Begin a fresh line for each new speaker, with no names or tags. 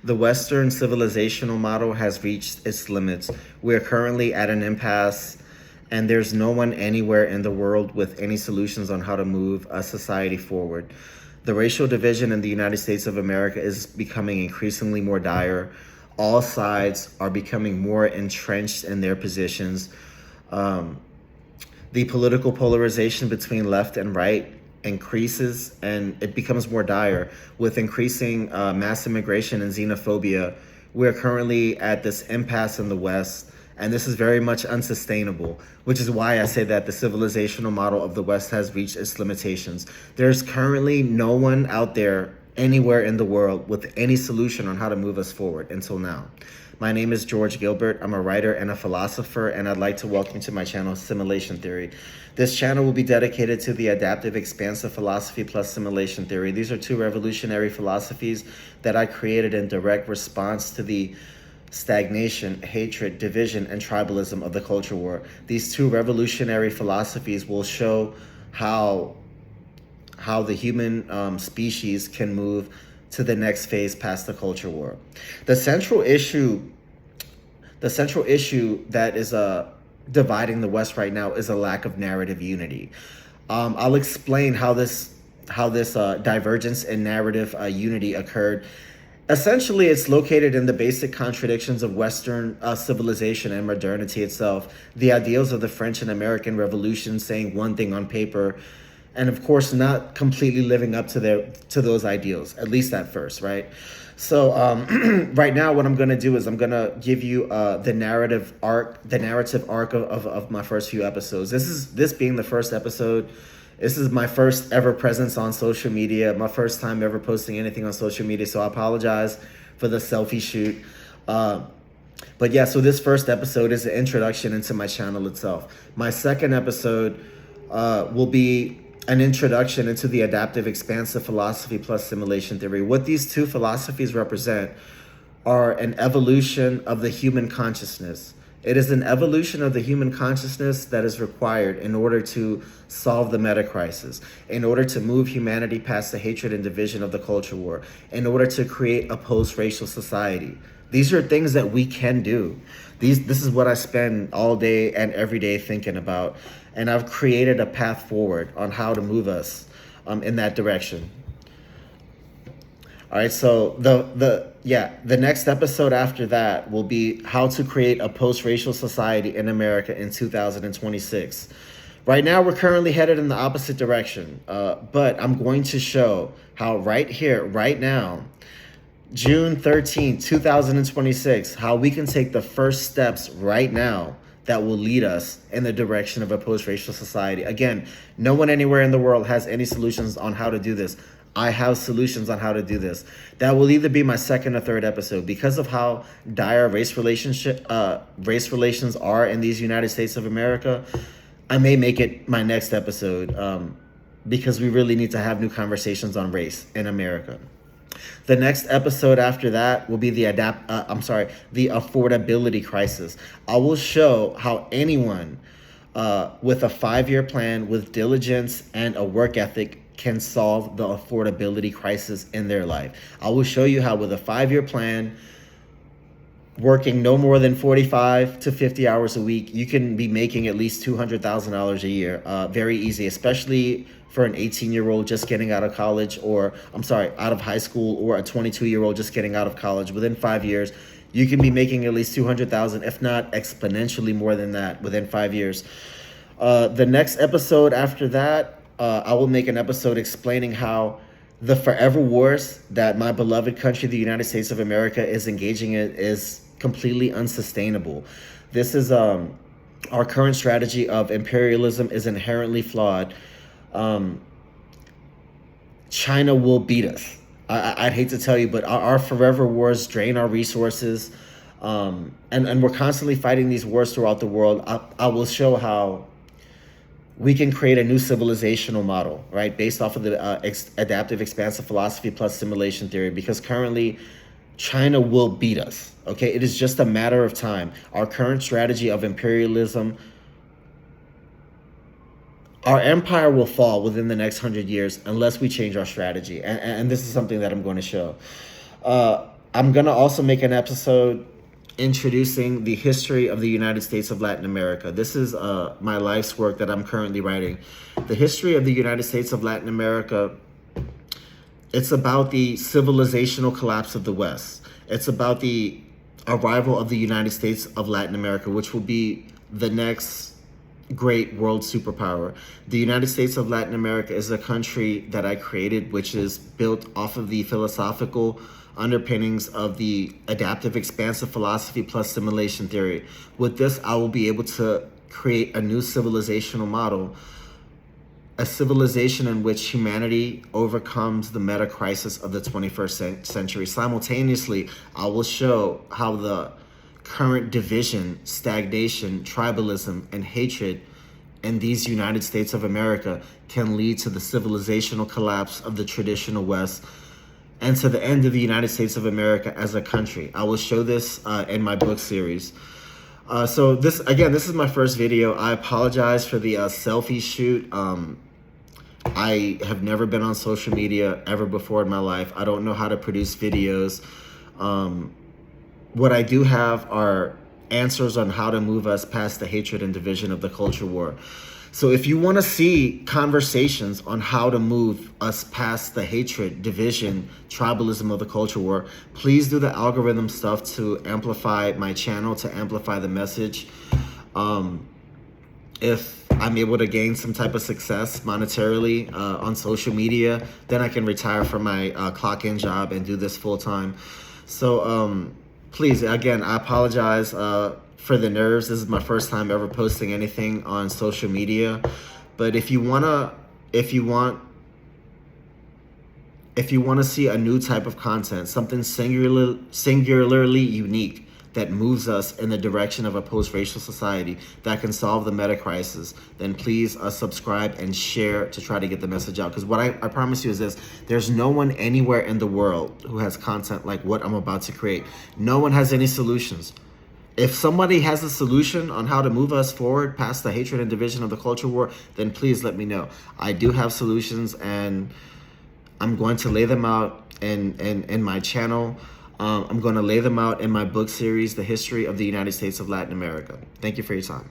The Western civilizational model has reached its limits. We are currently at an impasse, and there's no one anywhere in the world with any solutions on how to move a society forward. The racial division in the United States of America is becoming increasingly more dire. All sides are becoming more entrenched in their positions. Um, the political polarization between left and right increases, and it becomes more dire with increasing mass immigration and xenophobia. We're currently at this impasse in the West, and this is very much unsustainable, which is why I say that the civilizational model of the West has reached its limitations. There's currently no one out there anywhere in the world with any solution on how to move us forward until now. My name is George Gilbert. I'm a writer and a philosopher, and I'd like to welcome you to my channel, Simulation Theory. This channel will be dedicated to the adaptive expansive philosophy plus simulation theory. These are two revolutionary philosophies that I created in direct response to the stagnation, hatred, division, and tribalism of the culture war. These two revolutionary philosophies will show how the human species can move to the next phase past the culture war. The central issue that is dividing the West right now is a lack of narrative unity. I'll explain how this divergence in narrative unity occurred. Essentially, it's located in the basic contradictions of Western civilization and modernity itself. The ideals of the French and American Revolution saying one thing on paper, and of course not completely living up to those ideals, at least at first, right? So right now what I'm going to do is I'm going to give you the narrative arc of my first few episodes. This being the first episode. This is my first ever presence on social media, my first time ever posting anything on social media, so I apologize for the selfie shoot. But yeah, so this first episode is an introduction into my channel itself. My second episode will be an introduction into the adaptive expansive philosophy plus simulation theory. What these two philosophies represent are an evolution of the human consciousness. It is an evolution of the human consciousness that is required in order to solve the meta crisis, in order to move humanity past the hatred and division of the culture war, in order to create a post-racial society. These are things that we can do. This is what I spend all day and every day thinking about, and I've created a path forward on how to move us in that direction. All right, so the next episode after that will be how to create a post-racial society in America in 2026. Right now, we're currently headed in the opposite direction, but I'm going to show how right here, right now, June 13, 2026, how we can take the first steps right now that will lead us in the direction of a post-racial society. Again, no one anywhere in the world has any solutions on how to do this. I have solutions on how to do this. That will either be my second or third episode. Because of how dire race relations are in these United States of America, I may make it my next episode because we really need to have new conversations on race in America. The next episode after that will be the affordability crisis. I will show how anyone with a 5-year plan, with diligence and a work ethic can solve the affordability crisis in their life. I will show you how with a 5-year plan, working no more than 45 to 50 hours a week, you can be making at least $200,000 a year. Very easy, especially for an 18-year-old just getting out of college, or out of high school, or a 22-year-old just getting out of college. Within 5 years, you can be making at least $200,000, if not exponentially more than that within 5 years. The next episode after that, I will make an episode explaining how the forever wars that my beloved country, the United States of America, is engaging in is completely unsustainable. This is our current strategy of imperialism is inherently flawed. China will beat us. I'd hate to tell you, but our forever wars drain our resources, and we're constantly fighting these wars throughout the world. I will show how we can create a new civilizational model, right, based off of the adaptive expansive philosophy plus simulation theory, because currently China will beat us, okay? It is just a matter of time. Our current strategy of imperialism, our empire will fall within the next 100 years unless we change our strategy. And this is something that I'm going to show. I'm gonna also make an episode introducing the history of the United States of Latin America. This is my life's work that I'm currently writing. The history of the United States of Latin America. It's about the civilizational collapse of the West. It's about the arrival of the United States of Latin America, which will be the next great world superpower. The United States of Latin America is a country that I created, which is built off of the philosophical underpinnings of the adaptive expansive philosophy plus simulation theory. With this, I will be able to create a new civilizational model, a civilization in which humanity overcomes the meta crisis of the 21st century. Simultaneously, I will show how the current division, stagnation, tribalism, and hatred in these United States of America can lead to the civilizational collapse of the traditional West and to the end of the United States of America as a country. I will show this in my book series. So this is my first video. I apologize for the selfie shoot. I have never been on social media ever before in my life. I don't know how to produce videos. What I do have are answers on how to move us past the hatred and division of the culture war. So if you want to see conversations on how to move us past the hatred, division, tribalism of the culture war, please do the algorithm stuff to amplify my channel, to amplify the message. If I'm able to gain some type of success monetarily on social media, then I can retire from my clock-in job and do this full-time. So please, again, I apologize for the nerves. This is my first time ever posting anything on social media. But if you want to see a new type of content, something singularly unique that moves us in the direction of a post-racial society that can solve the meta crisis, then please subscribe and share to try to get the message out. Because what I promise you is this: there's no one anywhere in the world who has content like what I'm about to create. No one has any solutions. If somebody has a solution on how to move us forward past the hatred and division of the culture war, then please let me know. I do have solutions, and I'm going to lay them out in my channel. I'm going to lay them out in my book series, The History of the United States of Latin America. Thank you for your time.